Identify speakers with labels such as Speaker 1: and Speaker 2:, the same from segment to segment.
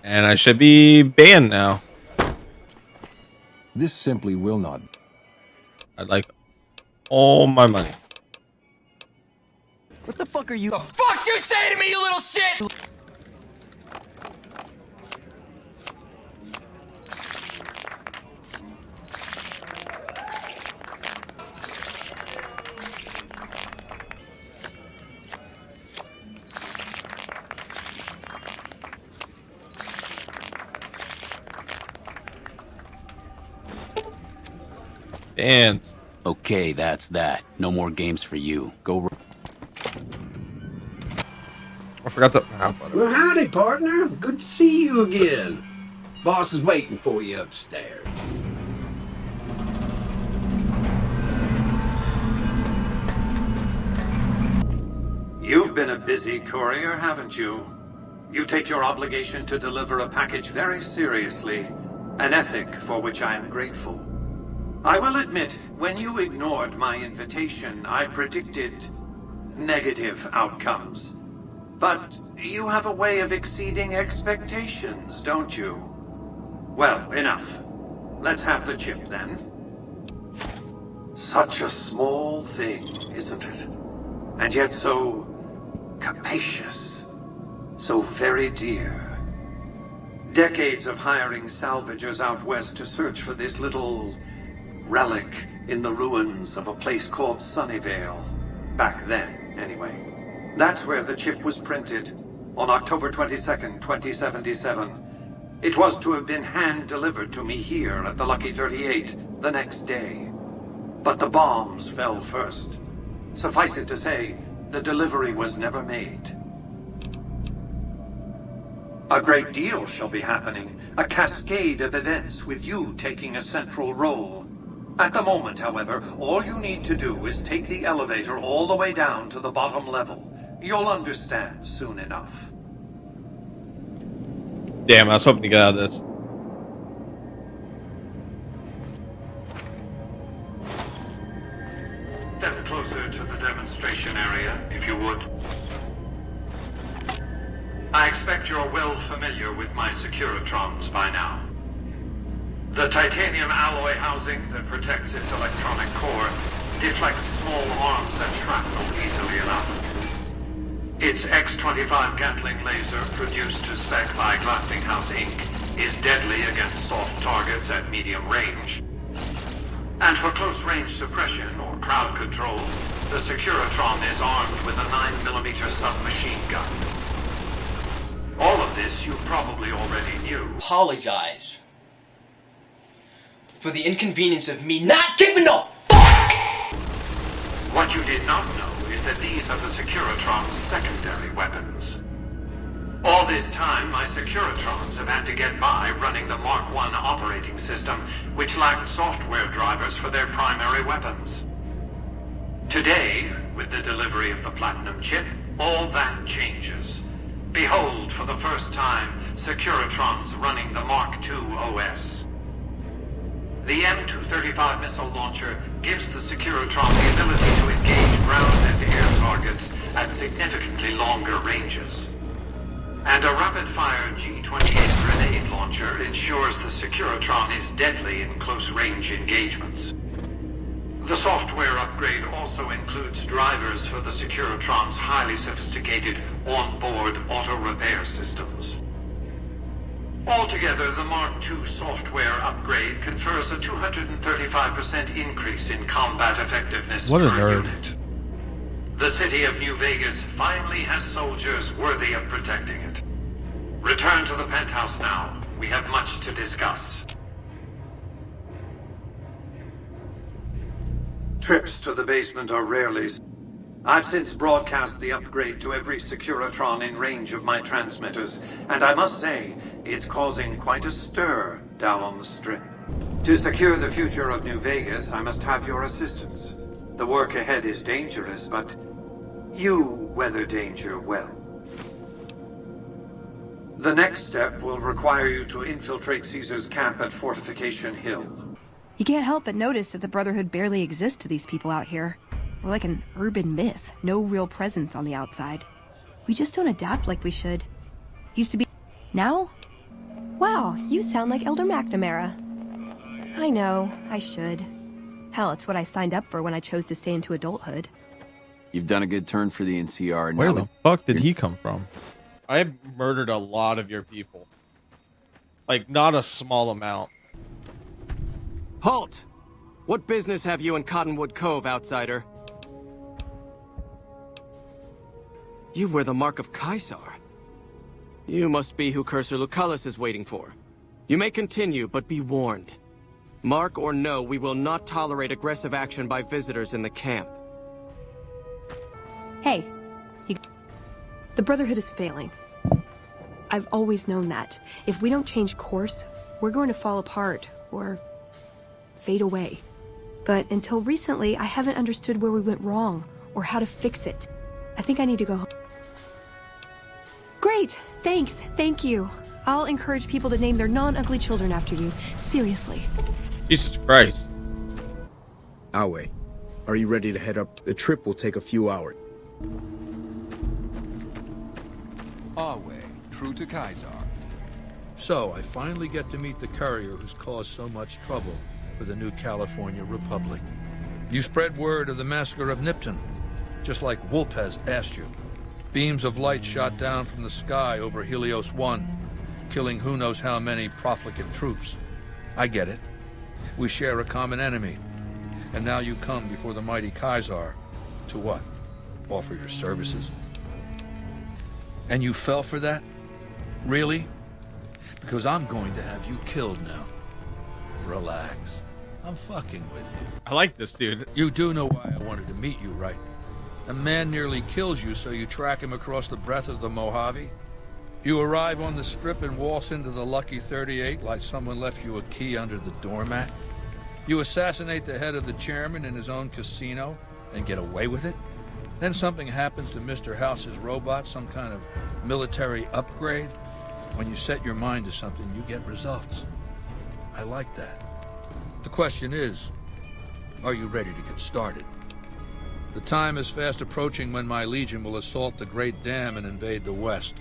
Speaker 1: And I should be banned now.
Speaker 2: This simply will not.
Speaker 1: I'd like all my money.
Speaker 3: What the fuck are you? The fuck you say to me, you little shit?
Speaker 1: And
Speaker 4: Okay, that's that. No more games for you. Go.
Speaker 1: I forgot the
Speaker 5: Well, howdy, partner. Good to see you again. Boss is waiting for you upstairs.
Speaker 6: You've been a busy courier, haven't you? You take your obligation to deliver a package very seriously, an ethic for which I am grateful. I will admit, when you ignored my invitation, I predicted negative outcomes. But you have a way of exceeding expectations, don't you? Well, enough. Let's have the chip, then. Such a small thing, isn't it? And yet so capacious, so very dear. Decades of hiring salvagers out west to search for this little relic in the ruins of a place called Sunnyvale. Back then, anyway. That's where the chip was printed, on October 22nd, 2077. It was to have been hand-delivered to me here at the Lucky 38 the next day. But the bombs fell first. Suffice it to say, the delivery was never made. A great deal shall be happening, a cascade of events with you taking a central role. At the moment, however, all you need to do is take the elevator all the way down to the bottom level. You'll understand soon enough.
Speaker 1: damn, I was hoping to get out of this.
Speaker 6: Step closer to the demonstration area, if you would. I expect you're well familiar with my Securitrons by now. The titanium alloy housing that protects its electronic core deflects small arms and shrapnel easily enough. Its X-25 Gatling laser, produced to spec by Glassinghouse Inc., is deadly against soft targets at medium range. And for close-range suppression or crowd control, the Securitron is armed with a 9mm submachine gun. All of this you probably already knew.
Speaker 3: Apologize for the inconvenience of me not giving a fuck!
Speaker 6: What you did not know is that these are the Securitron's secondary weapons. All this time, my Securitrons have had to get by running the Mark I operating system, which lacked software drivers for their primary weapons. Today, with the delivery of the Platinum chip, all that changes. Behold, for the first time, Securitrons running the Mark II OS. The M235 missile launcher gives the Securitron the ability to engage ground and air targets at significantly longer ranges. And a rapid-fire G-28 grenade launcher ensures the Securitron is deadly in close-range engagements. The software upgrade also includes drivers for the Securitron's highly sophisticated on-board auto-repair systems. Altogether, the Mark II software upgrade confers a 235% increase in combat effectiveness
Speaker 1: What a
Speaker 6: per
Speaker 1: nerd.
Speaker 6: unit. The city of New Vegas finally has soldiers worthy of protecting it. Return to the penthouse now. We have much to discuss. Trips to the basement are rarely. I've since broadcast the upgrade to every Securitron in range of my transmitters, and I must say, it's causing quite a stir down on the Strip. To secure the future of New Vegas, I must have your assistance. The work ahead is dangerous, but you weather danger well. The next step will require you to infiltrate Caesar's camp at Fortification Hill.
Speaker 7: You can't help but notice that the Brotherhood barely exists to these people out here. We're like an urban myth, no real presence on the outside. We just don't adapt like we should. Used to be... Now, Wow, you sound like Elder McNamara. I know, I should. Hell, it's what I signed up for when I chose to stay into adulthood.
Speaker 2: You've done a good turn for the NCR.
Speaker 1: Where
Speaker 2: Now
Speaker 1: the fuck did he come from? I have murdered a lot of your people. Like, not a small amount.
Speaker 8: Halt! What business have you in Cottonwood Cove, outsider? You wear the mark of Caesar. You must be who Cursor Lucullus is waiting for. You may continue, but be warned. Mark or no, we will not tolerate aggressive action by visitors in the camp.
Speaker 7: Hey, the Brotherhood is failing. I've always known that. If we don't change course, we're going to fall apart, or fade away. But until recently, I haven't understood where we went wrong, or how to fix it. I think I need to go home. Great! Thanks! Thank you! I'll encourage people to name their non-ugly children after you. Seriously.
Speaker 1: Jesus Christ.
Speaker 9: Awe, are you ready to head up? The trip will take a few hours.
Speaker 10: Awe, true to Caesar.
Speaker 11: So, I finally get to meet the courier who's caused so much trouble for the new California Republic. You spread word of the massacre of Nipton, just like Vulpes asked you. Beams of light shot down from the sky over Helios 1, killing who knows how many profligate troops. I get it. We share a common enemy. And now you come before the mighty Caesar to what? Offer your services? And you fell for that? Really? Because I'm going to have you killed now. Relax. I'm fucking with you.
Speaker 1: I like this dude.
Speaker 11: You do know why I wanted to meet you, right? A man nearly kills you, so you track him across the breadth of the Mojave. You arrive on the strip and waltz into the Lucky 38 like someone left you a key under the doormat. You assassinate the head of the chairman in his own casino and get away with it. Then something happens to Mr. House's robot, some kind of military upgrade. When you set your mind to something, you get results. I like that. The question is, are you ready to get started? The time is fast approaching when my Legion will assault the Great Dam and invade the West.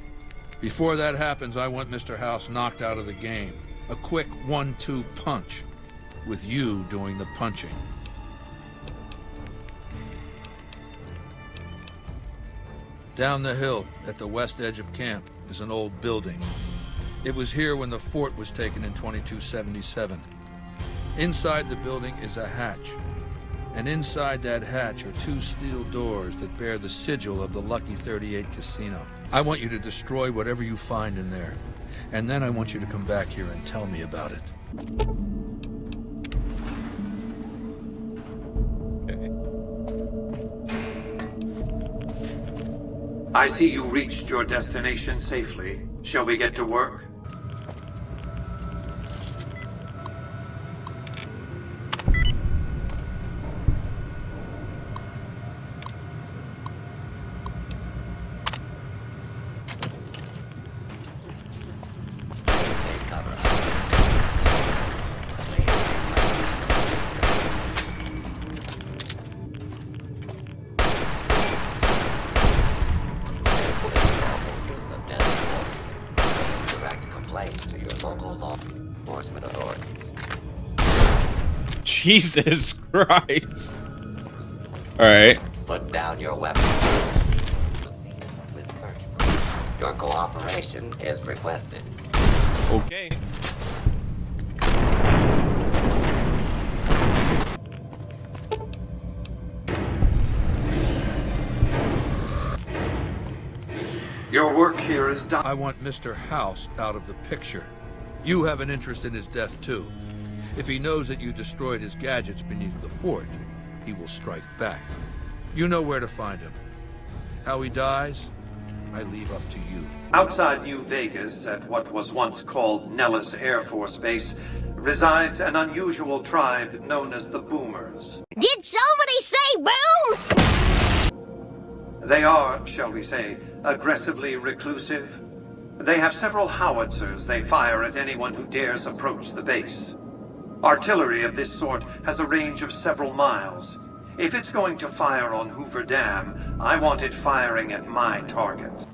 Speaker 11: Before that happens, I want Mr. House knocked out of the game. A quick 1-2 punch, with you doing the punching. Down the hill, at the west edge of camp, is an old building. It was here when the fort was taken in 2277. Inside the building is a hatch. And inside that hatch are 2 steel doors that bear the sigil of the Lucky 38 Casino. I want you to destroy whatever you find in there. And then I want you to come back here and tell me about it.
Speaker 6: I see you reached your destination safely. Shall we get to work?
Speaker 1: Jesus Christ. Alright.
Speaker 12: Put down your weapon. Proceed with search. Your cooperation is requested.
Speaker 1: Okay.
Speaker 6: Your work here is done.
Speaker 11: I want Mr. House out of the picture. You have an interest in his death, too. If he knows that you destroyed his gadgets beneath the fort, he will strike back. You know where to find him. How he dies, I leave up to you.
Speaker 6: Outside New Vegas, at what was once called Nellis Air Force Base, resides an unusual tribe known as the Boomers.
Speaker 13: Did somebody say boom?
Speaker 6: They are, shall we say, aggressively reclusive. They have several howitzers they fire at anyone who dares approach the base. Artillery of this sort has a range of several miles. If it's going to fire on Hoover Dam, I want it firing at my targets.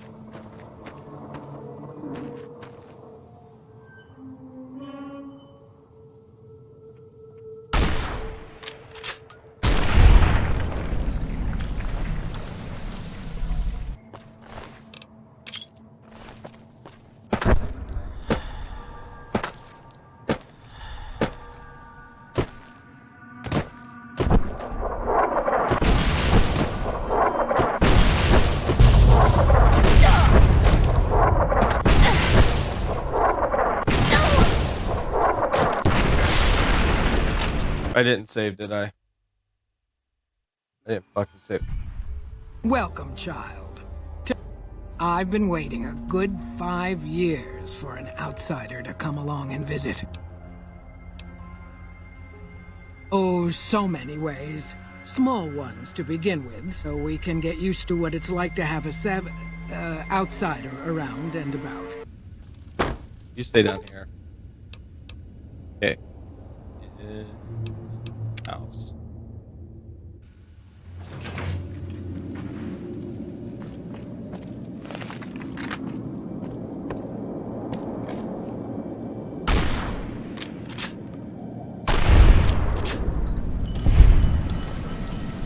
Speaker 1: I didn't save, did I? I didn't fucking save.
Speaker 13: Welcome, child. I've been waiting a good 5 years for an outsider to come along and visit. Oh, so many ways. Small ones to begin with, so we can get used to what it's like to have a outsider around and about.
Speaker 1: You stay down here. Okay. House.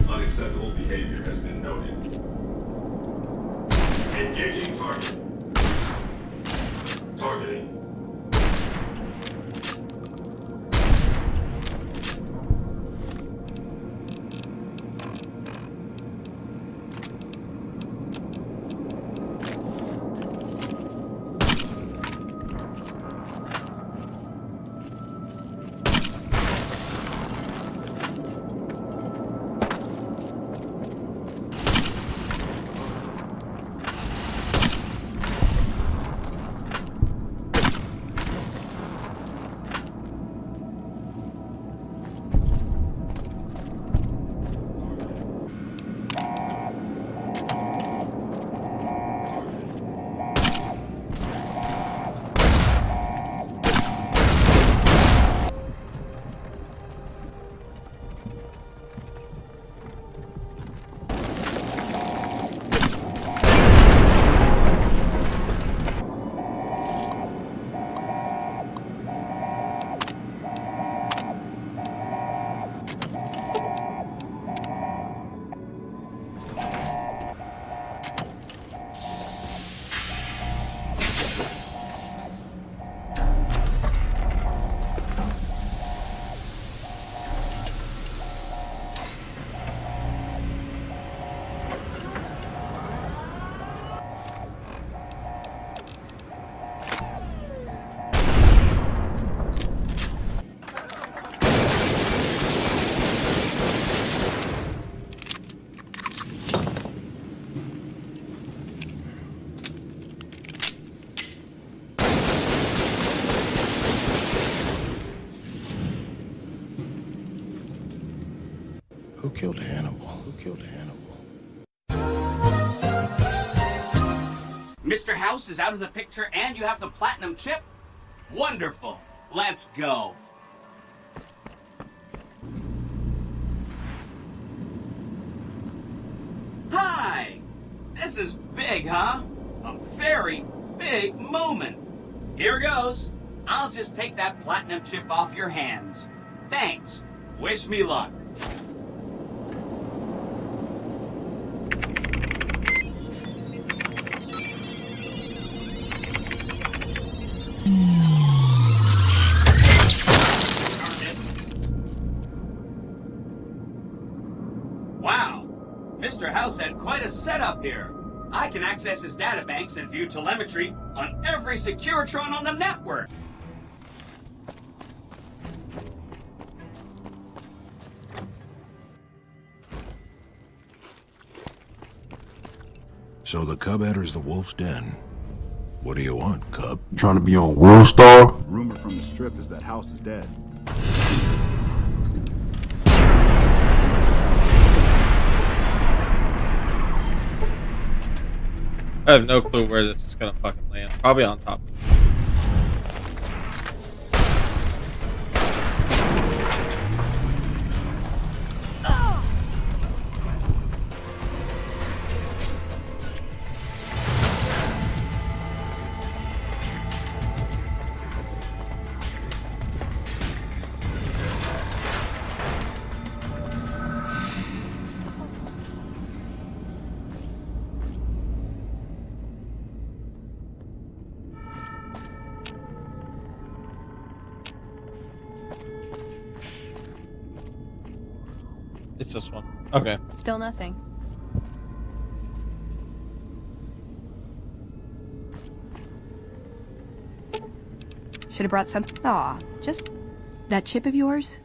Speaker 14: Unacceptable behavior has been noted. Engaging target. Targeting.
Speaker 15: Who killed Hannibal? Who killed Hannibal?
Speaker 16: Mr. House is out of the picture and you have the platinum chip? Wonderful. Let's go. Hi! This is big, huh? A very big moment. Here goes. I'll just take that platinum chip off your hands. Thanks. Wish me luck. Wow, Mr. House had quite a setup here. I can access his databanks and view telemetry on every Securitron on the network.
Speaker 15: So the cub enters the wolf's den. What do you want, cub?
Speaker 17: Trying to be on World Star?
Speaker 18: Rumor from the strip is that House is dead.
Speaker 1: I have no clue where this is gonna fucking land. Probably on top. It's this one. Okay.
Speaker 19: Still nothing. Should have brought some. Aw, just that chip of yours.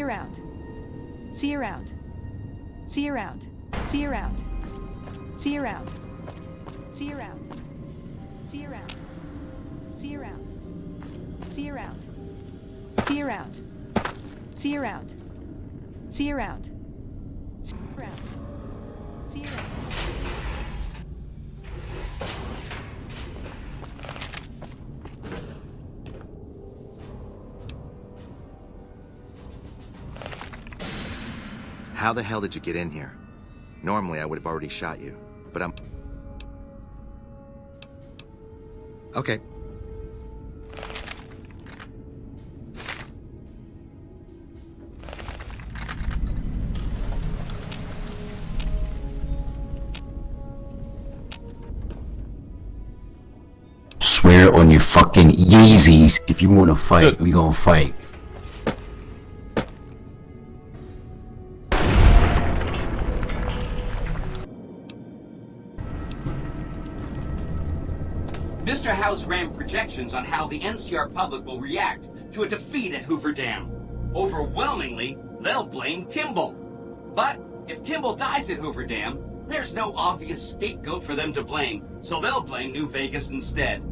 Speaker 19: around. See you around. See you around. See you around. See you around. See you around. See you around. See you around. See you around. See you around. See you around. See you around. See you around. See you around.
Speaker 20: How the hell did you get in here? Normally, I would have already shot you, but I'm... Okay.
Speaker 4: Swear on your fucking Yeezys, if you wanna fight, we gonna fight.
Speaker 16: Mr. House ran projections on how the NCR public will react to a defeat at Hoover Dam. Overwhelmingly, they'll blame Kimball. But if Kimball dies at Hoover Dam, there's no obvious scapegoat for them to blame, so they'll blame New Vegas instead.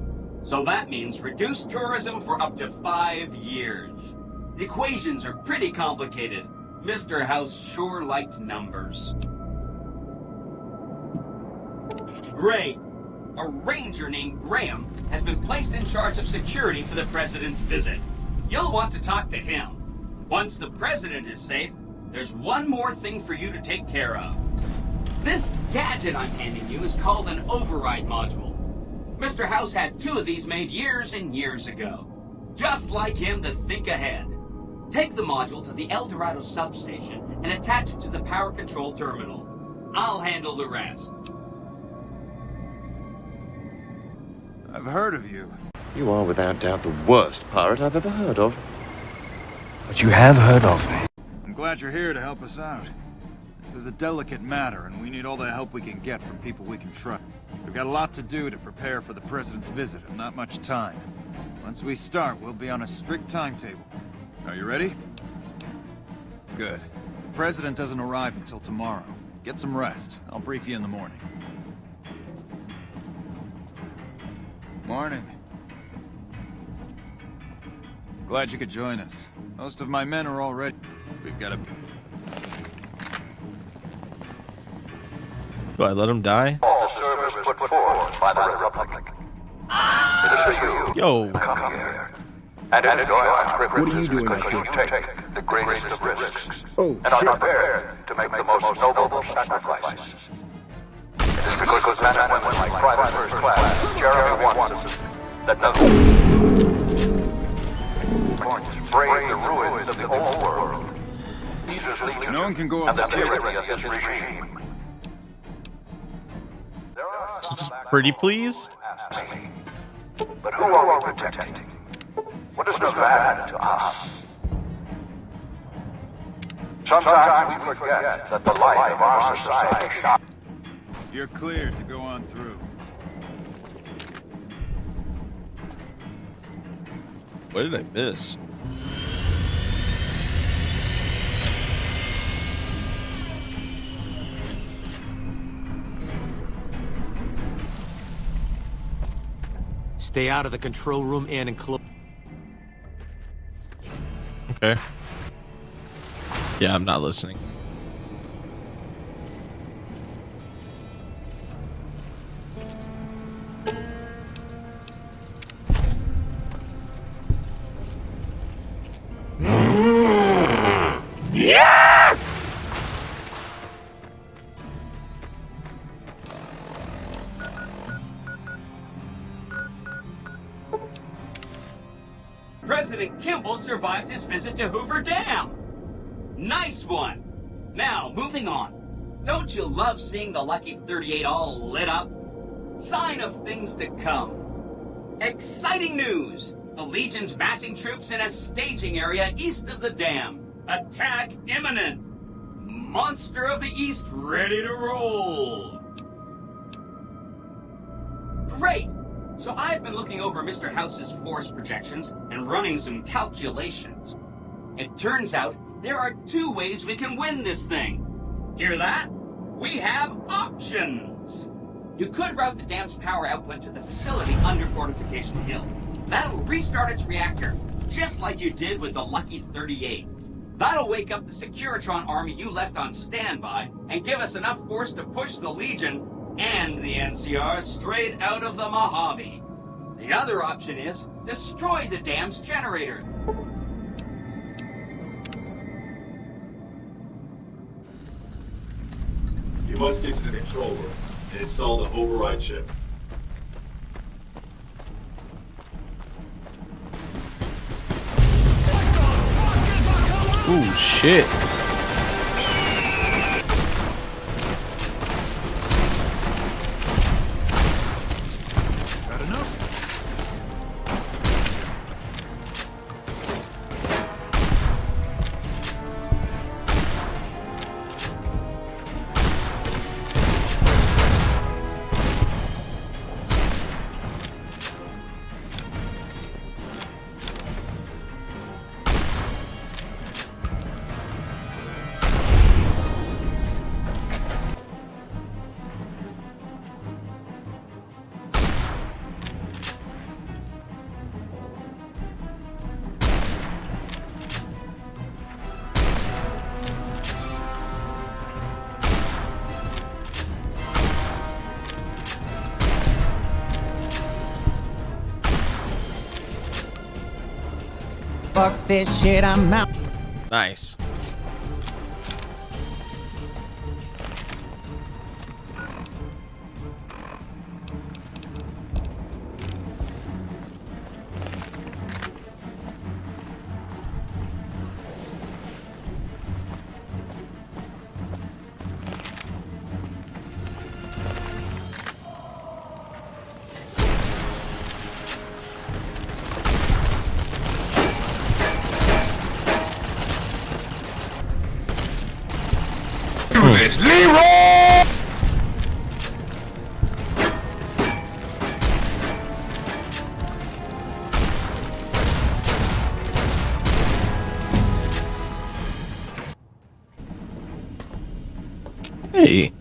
Speaker 16: So that means reduced tourism for up to 5 years. The equations are pretty complicated. Mr. House sure liked numbers. Great. A ranger named Graham has been placed in charge of security for the president's visit. You'll want to talk to him. Once the president is safe, there's one more thing for you to take care of. This gadget I'm handing you is called an override module. Mr. House had 2 of these made years and years ago. Just like him to think ahead. Take the module to the El Dorado substation and attach it to the power control terminal. I'll handle the rest.
Speaker 21: I've heard of you.
Speaker 22: You are without doubt the worst pirate I've ever heard of.
Speaker 4: But you have heard of me.
Speaker 21: I'm glad you're here to help us out. This is a delicate matter, and we need all the help we can get from people we can trust. We've got a lot to do to prepare for the president's visit, and not much time. Once we start, we'll be on a strict timetable. Are you ready? Good. The president doesn't arrive until tomorrow. Get some rest. I'll brief you in the morning. Morning. Glad you could join us. Most of my men are already... We've got a...
Speaker 1: Do I let him die?
Speaker 23: All service put forth by the Republic. It is for you.
Speaker 1: Yo.
Speaker 23: Come here. And enjoy our privileges.
Speaker 9: What are you doing
Speaker 23: because
Speaker 9: out
Speaker 23: you
Speaker 9: here?
Speaker 23: take the greatest of risks.
Speaker 9: Oh,
Speaker 23: and are
Speaker 9: shit.
Speaker 23: prepared to make the most noble sacrifices. It is because men and women like Private First Class, Jeremy Watson, that know brave the ruins of the old world. Caesar's legion
Speaker 21: No one can go
Speaker 23: and the
Speaker 21: upstairs.
Speaker 23: tyranny of this regime.
Speaker 1: Pretty please?
Speaker 23: But who are we protecting? What is Nevada to us? Sometimes we forget that the life of our society shot.
Speaker 21: You're cleared to go on through.
Speaker 1: What did I miss?
Speaker 8: Stay out of the control room and enclose.
Speaker 1: Okay. Yeah, I'm not listening.
Speaker 23: Yeah!
Speaker 16: President Kimball survived his visit to Hoover Dam. Nice one. Now, moving on. Don't you love seeing the Lucky 38 all lit up? Sign of things to come. Exciting news! The Legion's massing troops in a staging area east of the dam. Attack imminent! Monster of the East ready to roll! Great! So I've been looking over Mr. House's force projections and running some calculations. It turns out There are two ways we can win this thing. Hear that? We have options. You could route the dam's power output to the facility under Fortification Hill. That'll restart its reactor, just like you did with the Lucky 38. That'll wake up the Securitron army you left on standby and give us enough force to push the Legion and the NCR straight out of the Mojave. The other option is destroy the dam's generator.
Speaker 14: You must get to the control room and install the override chip.
Speaker 1: Ooh, shit.
Speaker 21: Got enough?
Speaker 2: Fuck this shit, I'm out.
Speaker 1: Nice. Hey.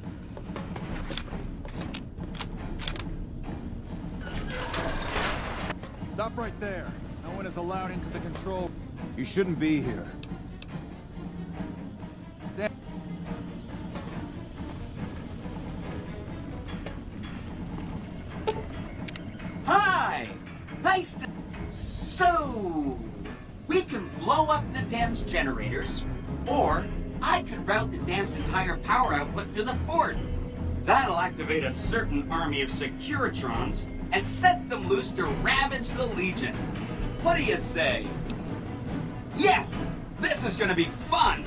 Speaker 21: Stop right there. No one is allowed into the control. You shouldn't be here. Damn.
Speaker 16: Hi! Nice to... So... We can blow up the dam's generators, or I could route the dam's entire power output to the fort. That'll activate a certain army of Securitrons and set them loose to ravage the Legion. What do you say? Yes! This is gonna be fun!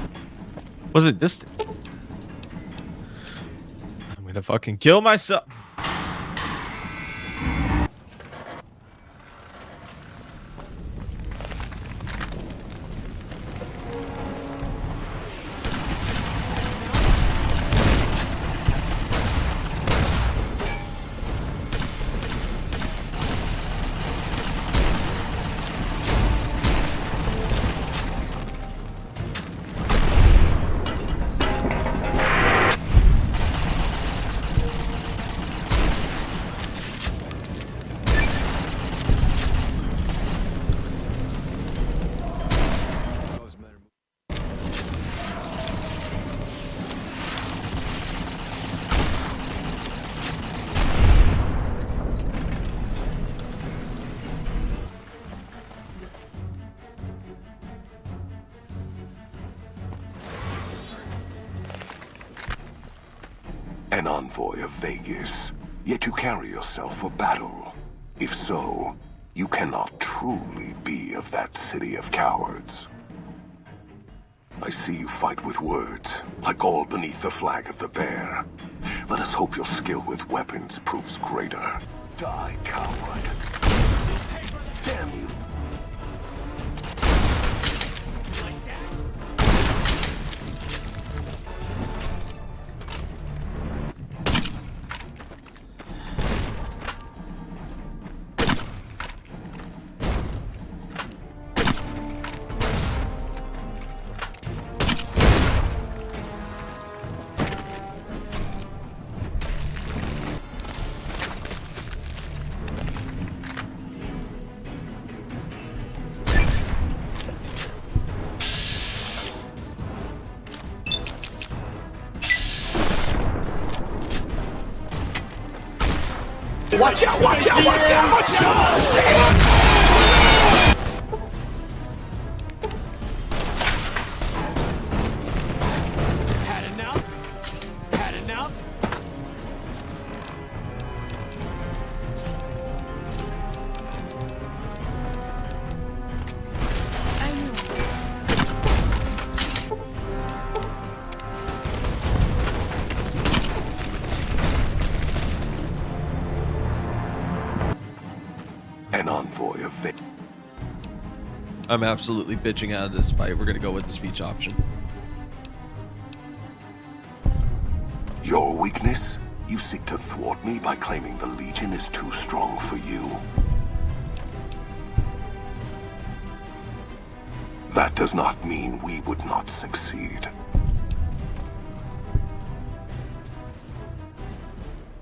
Speaker 1: Was it this? I'm gonna fucking kill myself.
Speaker 15: An envoy of Vegas, yet you carry yourself for battle. If so, you cannot truly be of that city of cowards. I see you fight with words, like all beneath the flag of the bear. Let us hope your skill with weapons proves greater. Die, coward. Damn you. Watch out! Watch out! Watch out! Watch out!
Speaker 8: Had it now? Had it now?
Speaker 15: An envoy of victory.
Speaker 1: I'm absolutely bitching out of this fight. We're gonna go with the speech option.
Speaker 15: Your weakness? You seek to thwart me by claiming the Legion is too strong for you. That does not mean we would not succeed.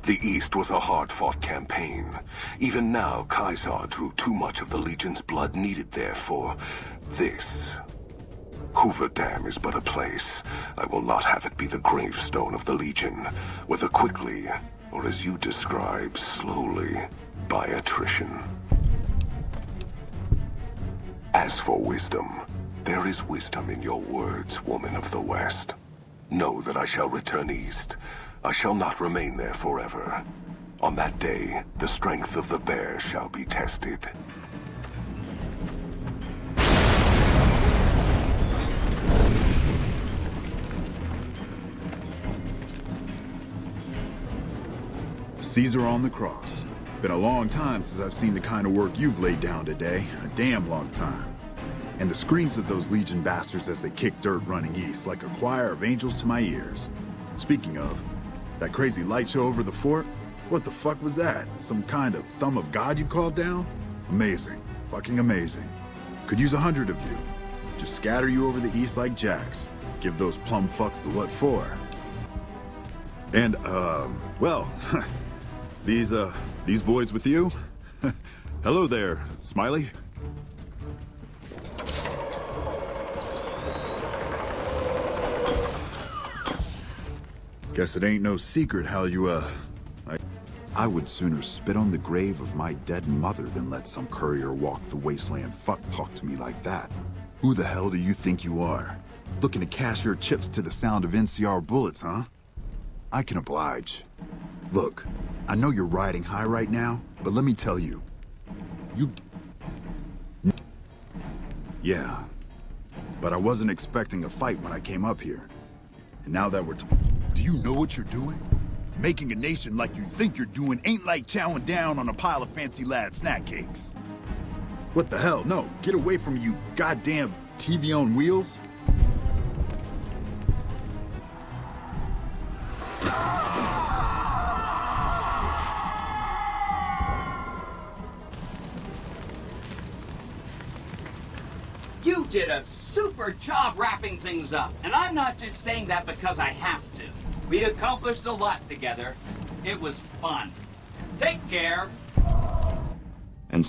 Speaker 15: The East was a hard-fought campaign. Even now, Caesar drew too much of the Legion's blood needed there for this. Hoover Dam is but a place. I will not have it be the gravestone of the Legion, whether quickly, or as you describe, slowly, by attrition. As for wisdom, there is wisdom in your words, woman of the West. Know that I shall return east. I shall not remain there forever. On that day, the strength of the bear shall be tested.
Speaker 18: Caesar on the cross. Been a long time since I've seen the kind of work you've laid down today. A damn long time. And the screams of those Legion bastards as they kick dirt running east like a choir of angels to my ears. Speaking of, that crazy light show over the fort? What the fuck was that? Some kind of thumb of God you called down? Amazing. Fucking amazing. Could use 100 of you. Just scatter you over the east like jacks. Give those plum fucks the what for. And, well, these boys with you? Hello there, Smiley. Guess it ain't no secret how you, I would sooner spit on the grave of my dead mother than let some courier walk the wasteland fuck talk to me like that. Who the hell do you think you are? Looking to cash your chips to the sound of NCR bullets, huh? I can oblige. Look, I know you're riding high right now, but let me tell you. Yeah. But I wasn't expecting a fight when I came up here. And now that do you know what you're doing? Making a nation like you think you're doing ain't like chowing down on a pile of fancy lad snack cakes. What the hell? No, get away from you goddamn TV on wheels.
Speaker 16: You did a super job wrapping things up, and I'm not just saying that because I have to. We accomplished a lot together. It was fun. Take care.
Speaker 18: And